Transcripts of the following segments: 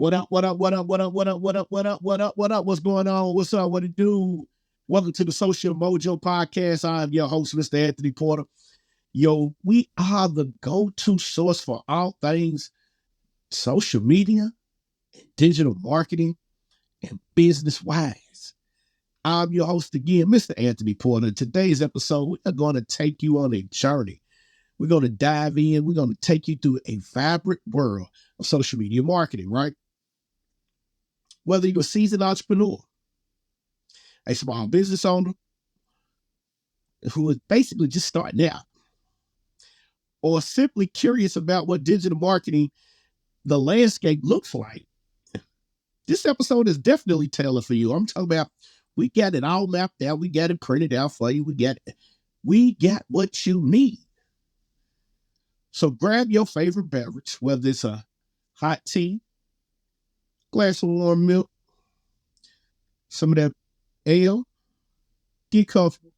What up, what up, what up, what up, what up, what up, what up, what up, what up? What's going on? What's up? What it do? Welcome to the Social Mojo Podcast. I'm your host, Mr. Anthony Porter. Yo, we are the go-to source for all things social media, digital marketing, and business-wise. I'm your host again, Mr. Anthony Porter. In today's episode, we are going to take you on a journey. We're going to dive in. We're going to take you through a vibrant world of social media marketing, right? Whether you're a seasoned entrepreneur, a small business owner who is basically just starting out, or simply curious about what digital marketing, the landscape looks like, this episode is definitely tailored for you. I'm talking about we got it all mapped out. We got it printed out for you. We got what you need. So grab your favorite beverage, whether it's a hot tea, glass of warm milk, some of that ale, get comfortable,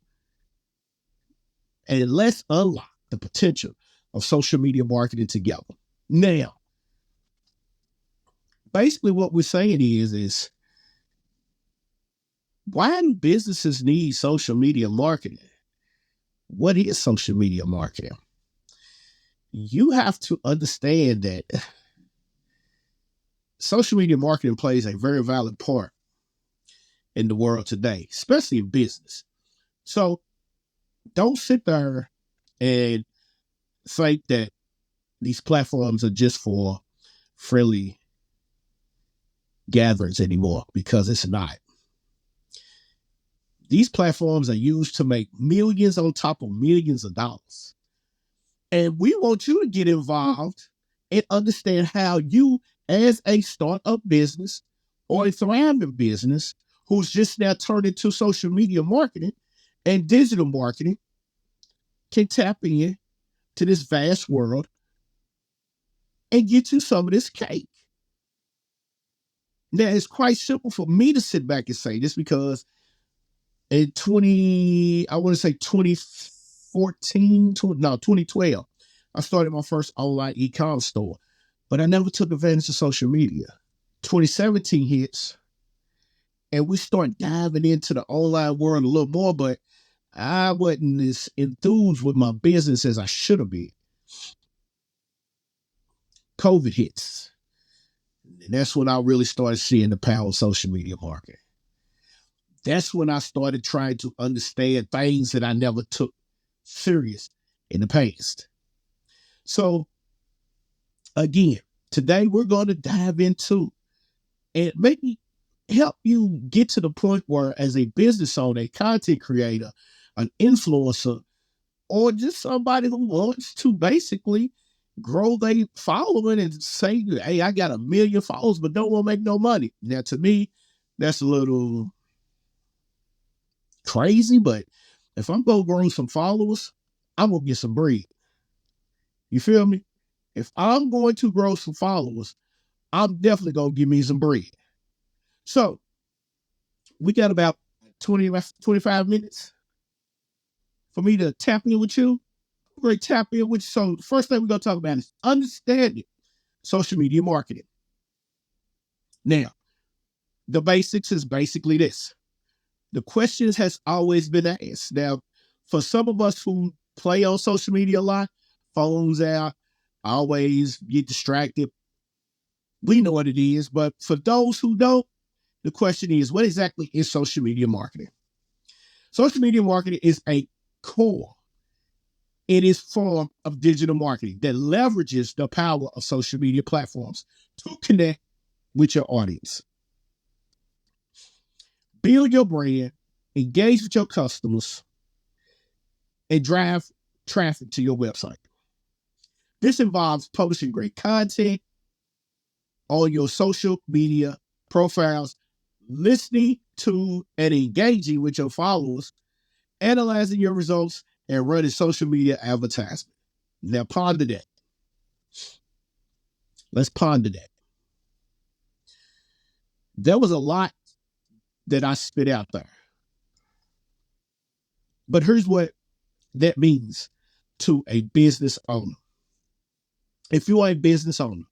and let's unlock the potential of social media marketing together. Now, basically what we're saying is why do businesses need social media marketing? What is social media marketing? You have to understand that social media marketing plays a very valid part in the world today, especially in business. So don't sit there and think that these platforms are just for friendly gatherings anymore, because it's not. These platforms are used to make millions on top of millions of dollars. And we want you to get involved and understand how you, as a startup business or a thriving business who's just now turned into social media marketing and digital marketing, can tap in to this vast world and get you some of this cake. Now, it's quite simple for me to sit back and say this because in 2012, I started my first online e-commerce store, but I never took advantage of social media. 2017 hits, and we start diving into the online world a little more, but I wasn't as enthused with my business as I should have been. COVID hits, and that's when I really started seeing the power of social media marketing. That's when I started trying to understand things that I never took serious in the past. So again, today we're going to dive into and maybe help you get to the point where, as a business owner, a content creator, an influencer, or just somebody who wants to basically grow their following and say, hey, I got 1 million followers, but don't want to make no money. Now, to me, that's a little crazy, but if I'm going to grow some followers, I'm going to get some bread. You feel me? If I'm going to grow some followers, I'm definitely going to give me some bread. So we got about 25 minutes for me to tap in with you. We're going to tap in with you. So the first thing we're going to talk about is understanding social media marketing. Now, the basics is basically this. The questions has always been asked. Now, for some of us who play on social media a lot, phones out, always get distracted, we know what it is. But for those who don't, the question is, what exactly is social media marketing? Social media marketing is a core. It is a form of digital marketing that leverages the power of social media platforms to connect with your audience. Build your brand, engage with your customers, and drive traffic to your website. This involves publishing great content on your social media profiles, listening to and engaging with your followers, analyzing your results, and running social media advertisement. Now ponder that. Let's ponder that. There was a lot that I spit out there. But here's what that means to a business owner. If you are a business owner,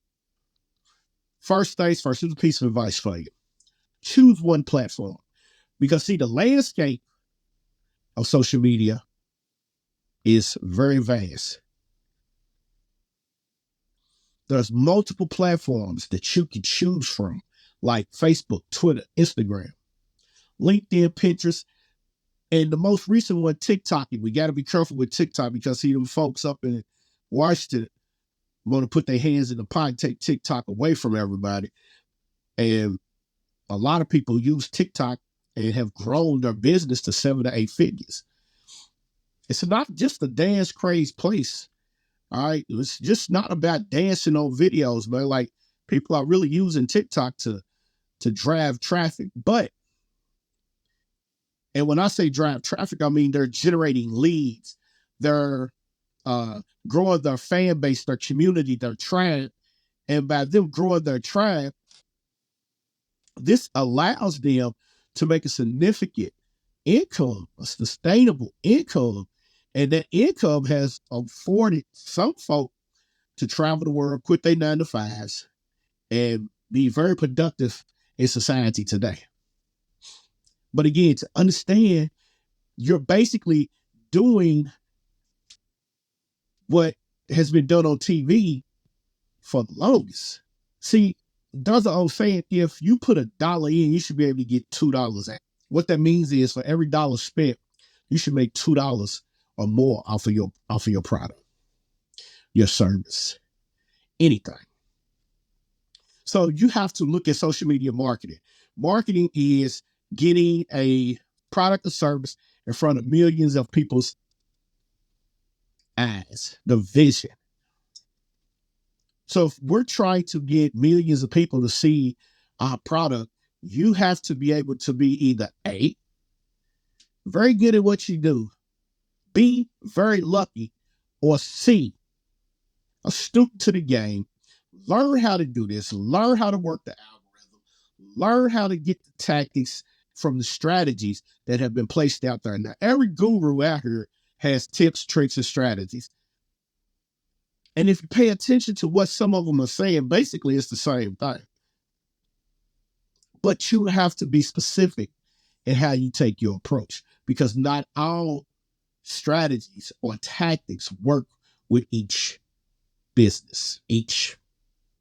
First things first, here's a piece of advice for you. Choose one platform. Because see, the landscape of social media is very vast. There's multiple platforms that you can choose from, like Facebook, Twitter, Instagram, LinkedIn, Pinterest, and the most recent one, TikTok. And we got to be careful with TikTok because see them folks up in Washington want to put their hands in the pot and take TikTok away from everybody. And a lot of people use TikTok and have grown their business to 7 to 8 figures. It's not just a dance craze place. All right. It's just not about dancing on videos, but like people are really using TikTok to drive traffic. And when I say drive traffic, I mean they're generating leads. They're growing their fan base, their community, their tribe. And by them growing their tribe, this allows them to make a significant income, a sustainable income. And that income has afforded some folk to travel the world, quit their 9 to 5s, and be very productive in society today. But again, to understand, you're basically doing what has been done on TV for the longest. See, there's an old saying, if you put $1 in, you should be able to get $2 out. What that means is for every dollar spent, you should make $2 or more off of your product, your service, anything. So you have to look at social media marketing. Marketing is getting a product or service in front of millions of people's eyes, the vision. So if we're trying to get millions of people to see our product, you have to be able to be either A, very good at what you do, B, very lucky, or C, a student to the game. Learn how to do this, learn how to work the algorithm, learn how to get the tactics from the strategies that have been placed out there. Now, every guru out here has tips, tricks, and strategies. And if you pay attention to what some of them are saying, basically it's the same thing. But you have to be specific in how you take your approach, because not all strategies or tactics work with each business, each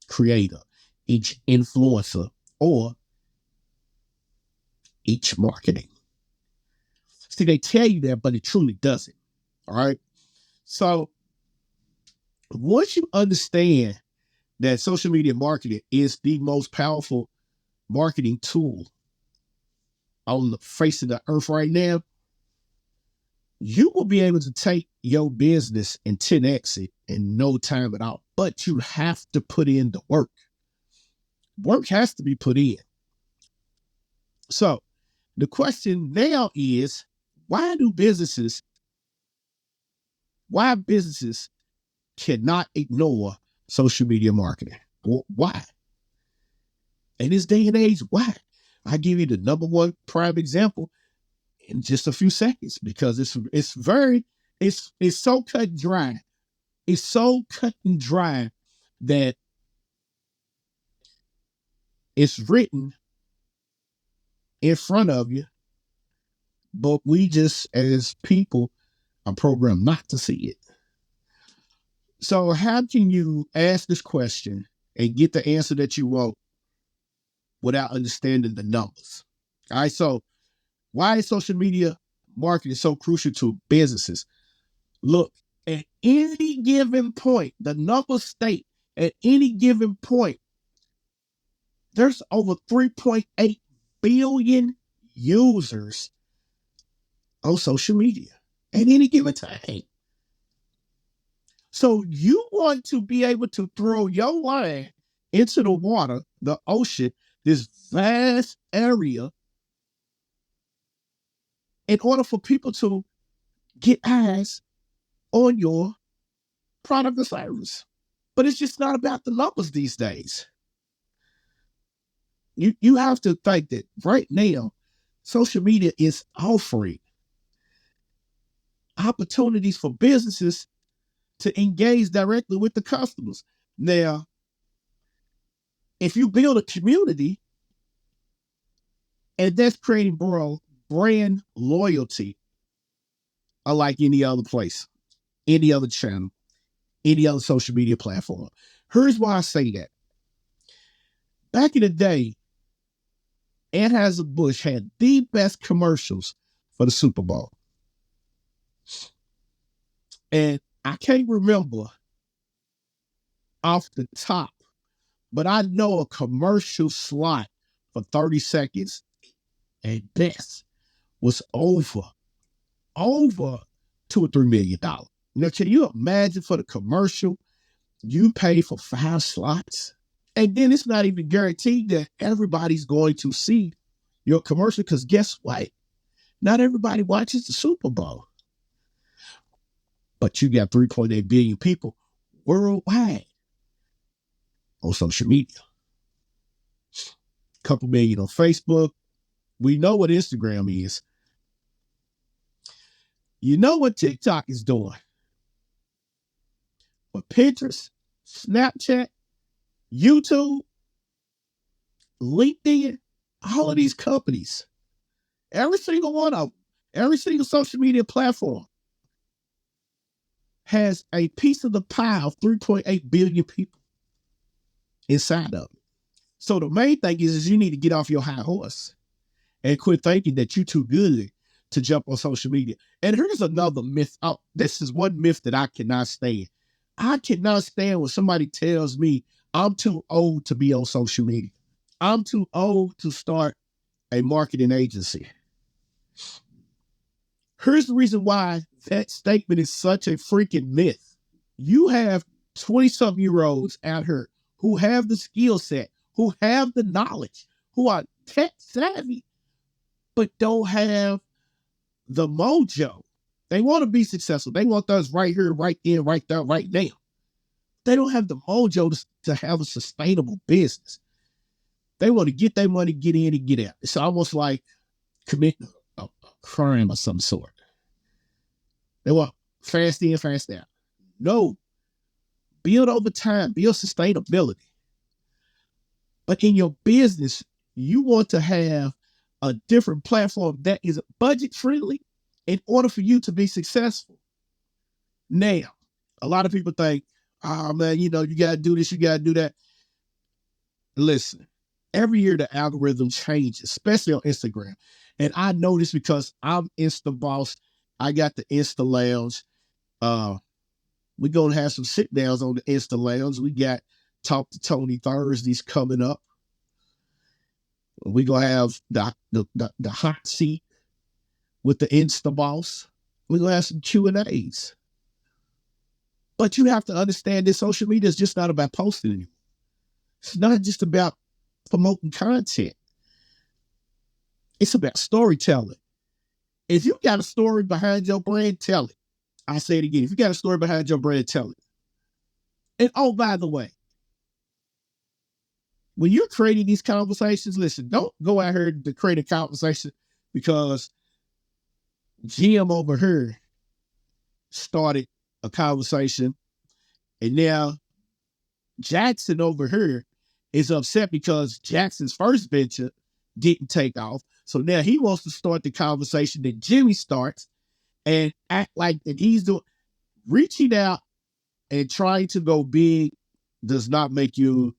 creator, each influencer, or each marketing. See, they tell you that, but it truly doesn't. All right. So once you understand that social media marketing is the most powerful marketing tool on the face of the earth right now, you will be able to take your business and 10x it in no time at all. But you have to put in the work. Work has to be put in. So the question now is, why businesses cannot ignore social media marketing? Why? In this day and age, why? I give you the number one prime example in just a few seconds, because it's so cut and dry. It's so cut and dry that it's written in front of you, but we just as people are programmed not to see it. So how can you ask this question and get the answer that you want without understanding the numbers? All right, so why is social media marketing so crucial to businesses? Look, at any given point, the numbers state at any given point, there's over 3.8 billion users on social media at any given time. So you want to be able to throw your line into the water, the ocean, this vast area, in order for people to get eyes on your product or service. But it's just not about the numbers these days. You have to think that right now, social media is offering opportunities for businesses to engage directly with the customers. Now, If you build a community, and that's creating brand loyalty, unlike any other place, any other channel, any other social media platform. Here's why I say that. Back in the day, Anheuser-Busch had the best commercials for the Super Bowl. And I can't remember off the top, but I know a commercial slot for 30 seconds at best was over $2 or $3 million. Now, can you imagine for the commercial, you pay for 5 slots? And then it's not even guaranteed that everybody's going to see your commercial, because guess what? Not everybody watches the Super Bowl. But you got 3.8 billion people worldwide on social media. A couple million on Facebook. We know what Instagram is. You know what TikTok is doing. But Pinterest, Snapchat, YouTube, LinkedIn, all of these companies, every single one of them, every single social media platform has a piece of the pie of 3.8 billion people inside of it. So the main thing is you need to get off your high horse and quit thinking that you're too good to jump on social media. And here's another myth. Oh, this is one myth that I cannot stand. I cannot stand when somebody tells me I'm too old to be on social media. I'm too old to start a marketing agency. Here's the reason why that statement is such a freaking myth. You have 20-something-year-olds out here who have the skill set, who have the knowledge, who are tech savvy, but don't have the mojo. They want to be successful. They want us right here, right there, right there, right now. They don't have the mojo to have a sustainable business. They want to get their money, get in and get out. It's almost like committing a crime of some sort. They want fast in, fast out. No. Build over time, build sustainability. But in your business, you want to have a different platform that is budget friendly in order for you to be successful. Now, a lot of people think, oh man, you got to do this, you got to do that. Listen, every year the algorithm changes, especially on Instagram. And I know this because I'm Insta boss. I got the Insta Lounge. We're going to have some sit downs on the Insta Lounge. We got Talk to Tony Thursdays coming up. We're going to have the hot seat with the Insta boss. We're going to have some Q&As. But you have to understand that social media is just not about posting anymore. It's not just about promoting content. It's about storytelling. If you got a story behind your brand, tell it. I say it again. If you got a story behind your brand, tell it. And oh, by the way, when you're creating these conversations, listen, don't go out here to create a conversation because Jim over here started a conversation and now Jackson over here is upset because Jackson's first venture didn't take off. So now he wants to start the conversation that Jimmy starts and act like that he's doing. Reaching out and trying to go big does not make you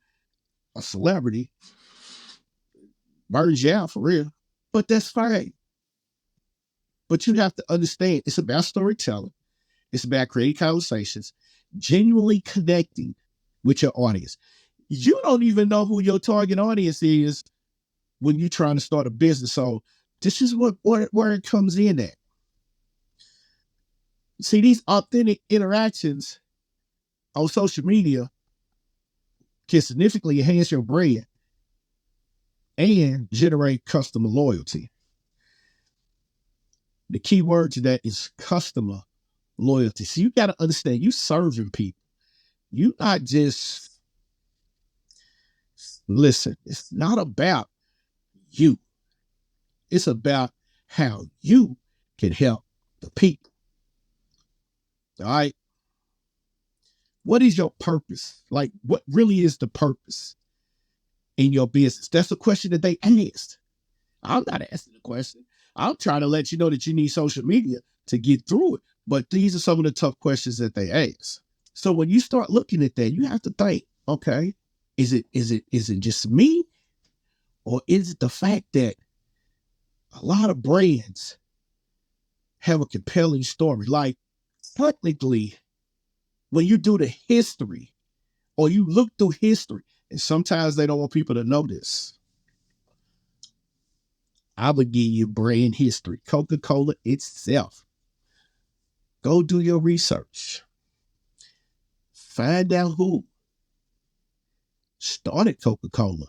a celebrity. Burns you out for real. But that's fine. But you have to understand it's about storytelling. It's about creating conversations, genuinely connecting with your audience. You don't even know who your target audience is when you're trying to start a business. So this is where it comes in at. See, these authentic interactions on social media can significantly enhance your brand and generate customer loyalty. The key word to that is customer loyalty. So you got to understand, you serving people. You not just, listen, it's not about you. It's about how you can help the people. All right. What is your purpose? Like, what really is the purpose? in your business? That's a question that they asked. I'm not asking the question. I'm trying to let you know that you need social media to get through it. But these are some of the tough questions that they ask. So when you start looking at that, you have to think, okay, is it just me? Or is it the fact that a lot of brands have a compelling story? Like, technically, when you do the history or you look through history, and sometimes they don't want people to know this, I would give you brand history. Coca-Cola itself. Go do your research. Find out who started Coca-Cola.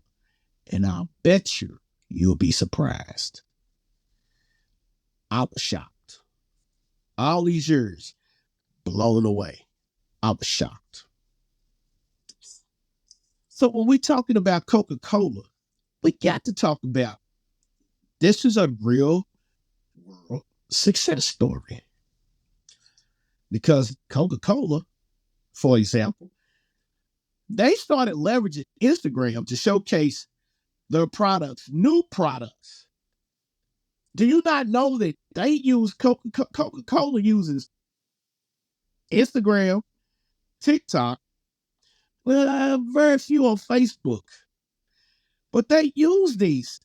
And I'll bet you'll be surprised. I was shocked. All these years, blown away. I was shocked. So when we're talking about Coca-Cola, we got to talk about this is a real world success story. Because Coca-Cola, for example, they started leveraging Instagram to showcase their products, new products. Do you not know that they use Coca-Cola uses Instagram, TikTok, very few on Facebook, but they use these,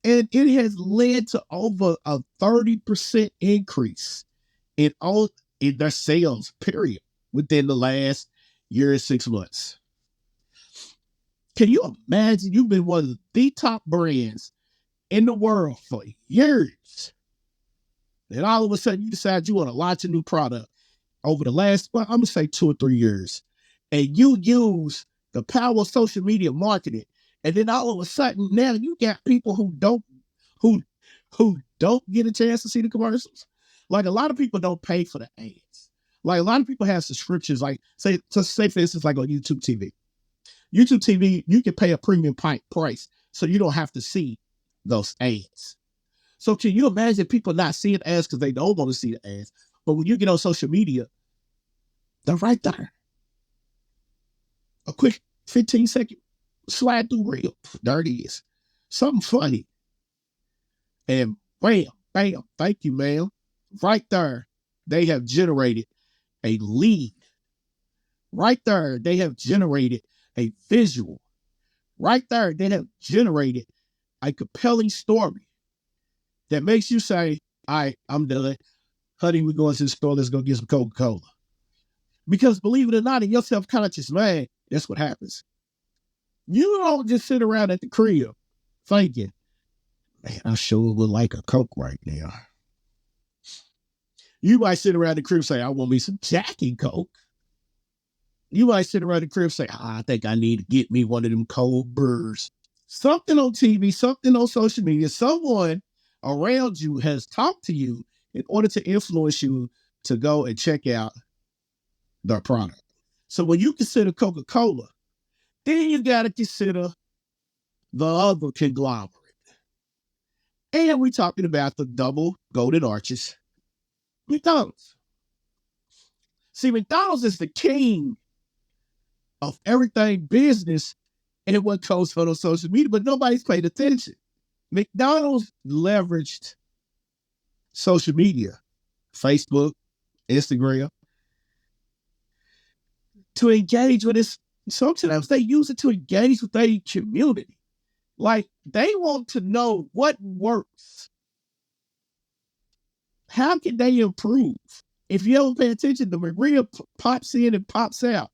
and it has led to over a 30% increase in their sales, period, within the last year and 6 months. Can you imagine you've been one of the top brands in the world for years, and all of a sudden you decide you want to launch a new product over the last, well, I'm gonna say 2 or 3 years, and you use the power of social media marketing, and then all of a sudden now you got people who don't get a chance to see the commercials. Like, a lot of people don't pay for the ads. Like, a lot of people have subscriptions, like say for instance, like on YouTube TV. YouTube TV, you can pay a premium price, so you don't have to see those ads. So can you imagine people not seeing ads because they don't want to see the ads? But when you get on social media, they're right there. A quick 15-second slide through reel. There it is. Something funny. And bam, bam, thank you, ma'am. Right there, they have generated a lead. Right there, they have generated a visual. Right there, they have generated a compelling story that makes you say, all right, I'm done. Honey, we're going to the store. Let's go get some Coca-Cola. Because believe it or not, in your self-conscious mind, that's what happens. You don't just sit around at the crib thinking, man, I sure would like a Coke right now. You might sit around the crib and say, I want me some Jack and Coke. You might sit around the crib and say, I think I need to get me one of them cold brews. Something on TV, something on social media, someone around you has talked to you in order to influence you to go and check out their product. So when you consider Coca-Cola, then you got to consider the other conglomerate. And we're talking about the double golden arches, McDonald's. See, McDonald's is the king of everything business and what goes on social media, but nobody's paid attention. McDonald's leveraged social media, Facebook, Instagram, to engage with this. Sometimes they use it to engage with their community. Like, they want to know what works. How can they improve? If you don't pay attention, the Maria pops in and pops out.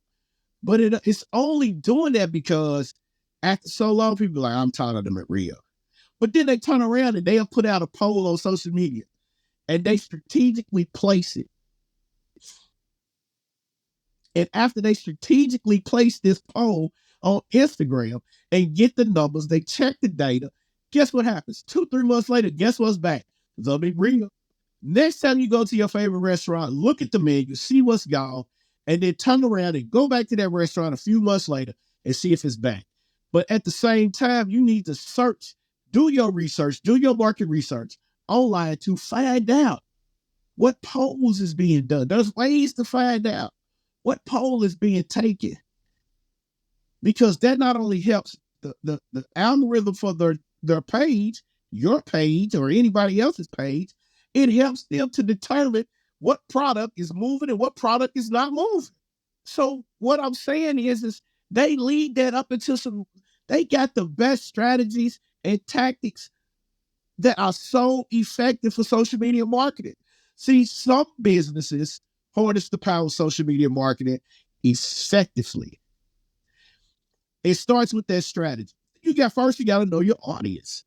But it's only doing that because after so long, people are like, I'm tired of the Maria. But then they turn around and they'll put out a poll on social media and they strategically place it. And after they strategically place this poll on Instagram and get the numbers, they check the data. Guess what happens? 2-3 months later, guess what's back? The Maria. Next time you go to your favorite restaurant, look at the menu, see what's gone, and then turn around and go back to that restaurant a few months later and see if it's back. But at the same time, you need to search, do your research, do your market research online to find out what polls is being done. There's ways to find out what poll is being taken, because that not only helps the algorithm for their page, your page or anybody else's page, it helps them to determine what product is moving and what product is not moving. So what I'm saying is they lead that up into they got the best strategies and tactics that are so effective for social media marketing. See, some businesses harness the power of social media marketing effectively. It starts with that strategy. You got to know your audience.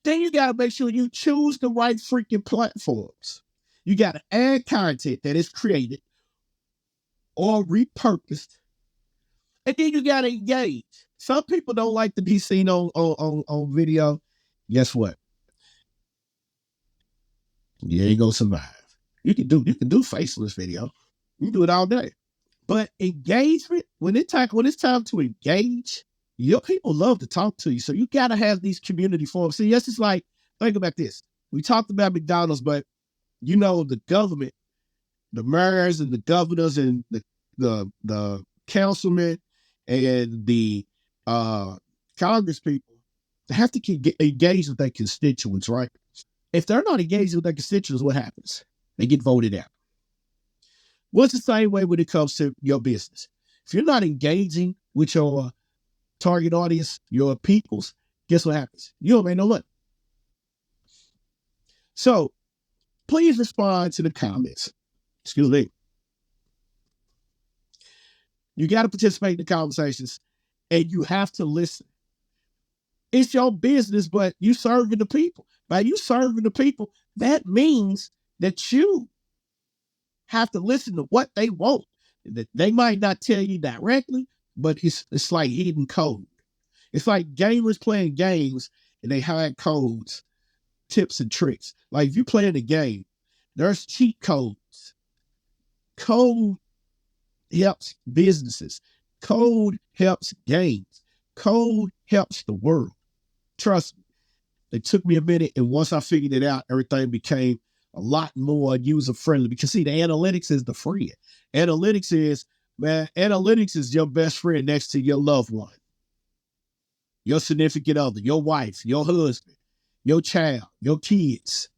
Then you got to make sure you choose the right freaking platforms. You got to add content that is created or repurposed. And then you got to engage. Some people don't like to be seen on video. Guess what? You ain't gonna survive. You can do faceless video. You can do it all day. But engagement, when it's time to engage, your people love to talk to you. So you gotta have these community forums. See, yes, it's like, think about this. We talked about McDonald's, but the government, the mayors and the governors and the councilmen and the Congress people, they have to keep engaged with their constituents, right? If they're not engaged with their constituents, what happens? They get voted out. Well, it's the same way when it comes to your business. If you're not engaging with your target audience, your peoples, guess what happens? You don't make no money. So please respond to the comments. Excuse me. You got to participate in the conversations and you have to listen. It's your business, but you serving the people. By you serving the people, that means that you have to listen to what they want. That they might not tell you directly, but it's like hidden code. It's like gamers playing games and they hide codes, tips and tricks. Like if you play in a game, there's cheat codes. Code helps businesses. Code helps games. Code helps the world. Trust me. It took me a minute, and once I figured it out, everything became a lot more user-friendly. Because see, the analytics is the friend. Analytics is your best friend next to your loved one, your significant other, your wife, your husband, your child, your kids.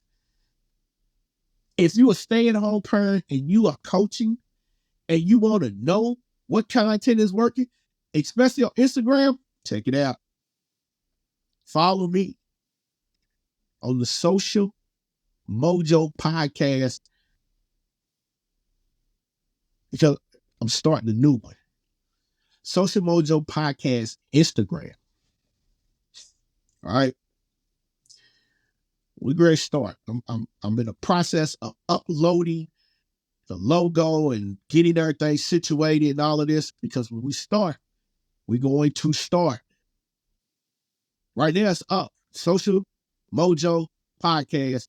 If you're a stay-at-home parent and you are coaching and you want to know what content is working, especially on Instagram, check it out. Follow me on the Social Mojo Podcast, because I'm starting a new one. Social Mojo Podcast Instagram. All right. We're going to start. I'm in the process of uploading the logo and getting everything situated and all of this, because when we start, we're going to start. Right now it's up. Social Mojo Podcast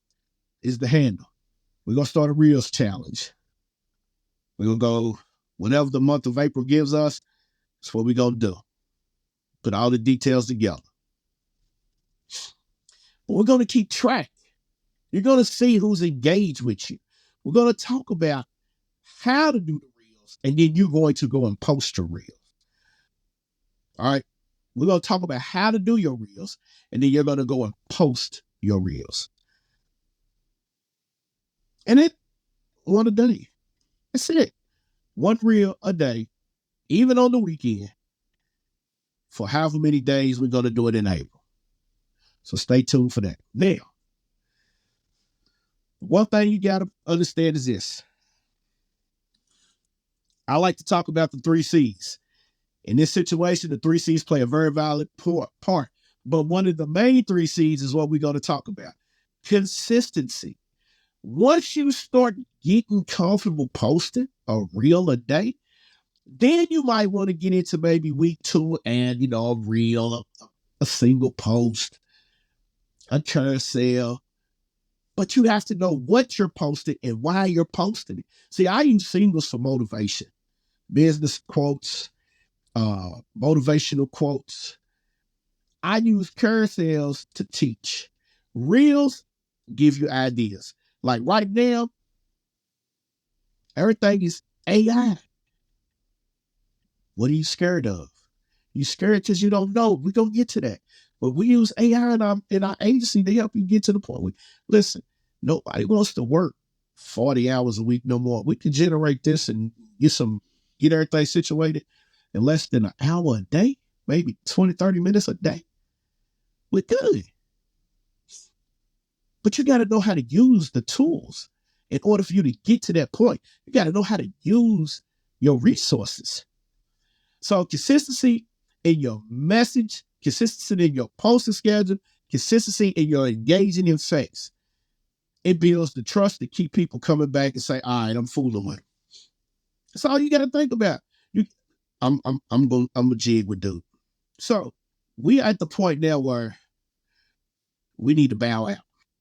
is the handle. We're going to start a Reels challenge. We're going to go whatever the month of April gives us. That's what we're going to do. Put all the details together. But we're going to keep track. You're going to see who's engaged with you. We're going to talk about how to do the Reels, and then you're going to go and post your Reels. All right. We're going to talk about how to do your Reels, and then you're going to go and post your Reels. And it, one a day. That's it. One Reel a day, even on the weekend, for however many days we're going to do it in April. So stay tuned for that. Now, one thing you got to understand is this. I like to talk about the 3 C's. In this situation, the 3 C's play a very valid part. But one of the main 3 C's is what we're going to talk about. Consistency. Once you start getting comfortable posting a reel a day, then you might want to get into maybe week 2 and, a reel, a single post, a carousel. But you have to know what you're posting and why you're posting it. See, I use singles for motivation, business quotes, motivational quotes. I use carousels to teach. Reels give you ideas. Like right now, everything is AI. What are you scared of? You scared because you don't know. We're going to get to that. But we use AI in our agency to help you get to the point. Listen, nobody wants to work 40 hours a week no more. We can generate this and get everything situated in less than an hour a day, maybe 20, 30 minutes a day. We're good. But you got to know how to use the tools in order for you to get to that point. You got to know how to use your resources. So consistency in your message, consistency in your posting schedule, consistency in your engaging in face. It builds the trust to keep people coming back and say, all right, I'm fooling with them. That's all you got to think about. I'm a jig with dude. So we at the point now where we need to bow out.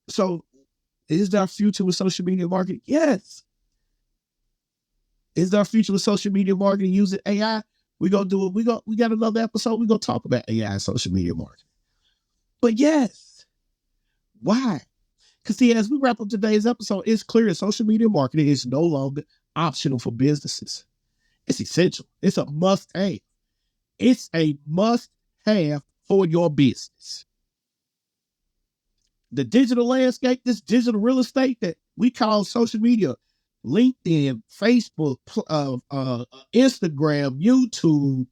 So is there a future with social media marketing? Yes. Is there a future with social media marketing using AI? We're gonna do it. We got another episode. We're gonna talk about AI and social media marketing. But yes. Why? Because see, as we wrap up today's episode, it's clear that social media marketing is no longer optional for businesses. It's essential. It's a must-have. It's a must-have for your business. The digital landscape, this digital real estate that we call social media, LinkedIn, Facebook, Instagram, YouTube,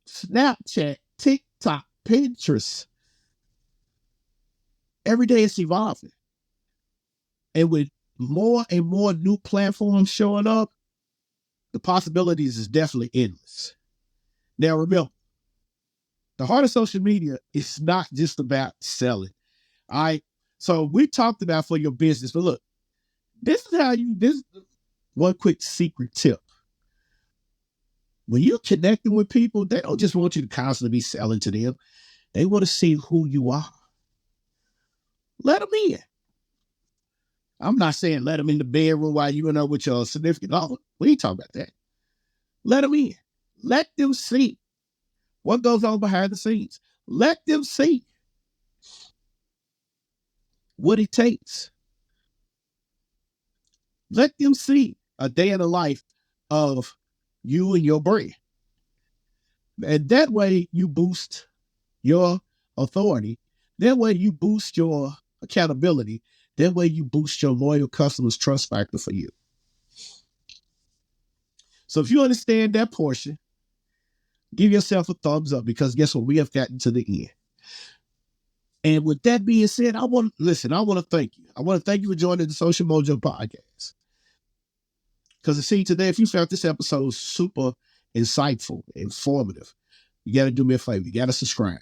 Snapchat, TikTok, Pinterest. Every day it's evolving. And with more and more new platforms showing up, the possibilities is definitely endless. Now remember, the heart of social media is not just about selling. All right. So we talked about for your business, but look, this one quick secret tip. When you're connecting with people, they don't just want you to constantly be selling to them. They want to see who you are. Let them in. I'm not saying let them in the bedroom while you're in there with your significant other. We ain't talking about that. Let them in. Let them see what goes on behind the scenes. Let them see what it takes. Let them see a day in the life of you and your brand. And that way you boost your authority. That way you boost your accountability. That way you boost your loyal customers' trust factor for you. So if you understand that portion, give yourself a thumbs up, because guess what? We have gotten to the end. And with that being said, I want to thank you. I want to thank you for joining the Social Mojo podcast. Because see, today, if you found this episode super insightful, informative, you got to do me a favor. You got to subscribe.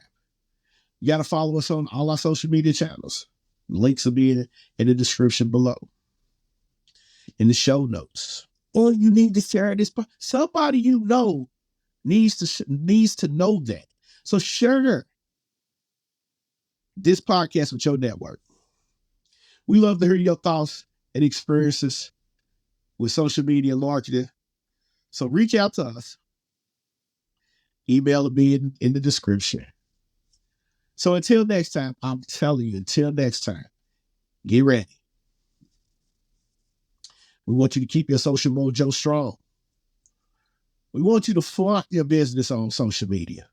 You got to follow us on all our social media channels. Links will be in the description below, in the show notes. Or you need to share this. Somebody you know needs to know that. So share this podcast with your network. We love to hear your thoughts and experiences with social media marketing. So reach out to us. Email will be in the description. So until next time, I'm telling you, get ready. We want you to keep your social mojo strong. We want you to flaunt your business on social media.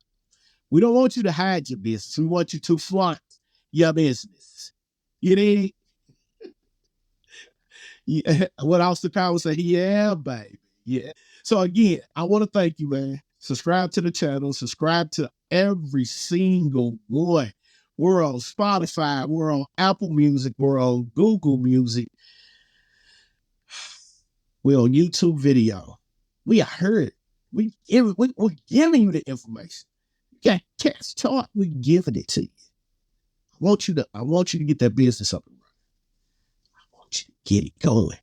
We don't want you to hide your business. We want you to flaunt your business. You need what Austin Powers said, yeah, baby. Yeah. So again, I want to thank you, man. Subscribe to the channel. Subscribe to every single one. We're on Spotify. We're on Apple Music. We're on Google Music. We're on YouTube video. We are heard. We're giving you the information. You got catch talk. We're giving it to you. I want you to get that business up and running. I want you to get it going.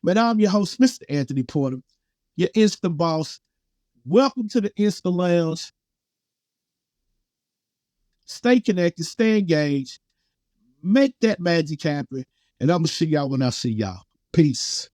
But I'm your host, Mr. Anthony Porter, your Insta boss. Welcome to the Insta Lounge. Stay connected, stay engaged, make that magic happen, and I'm going to see y'all when I see y'all. Peace.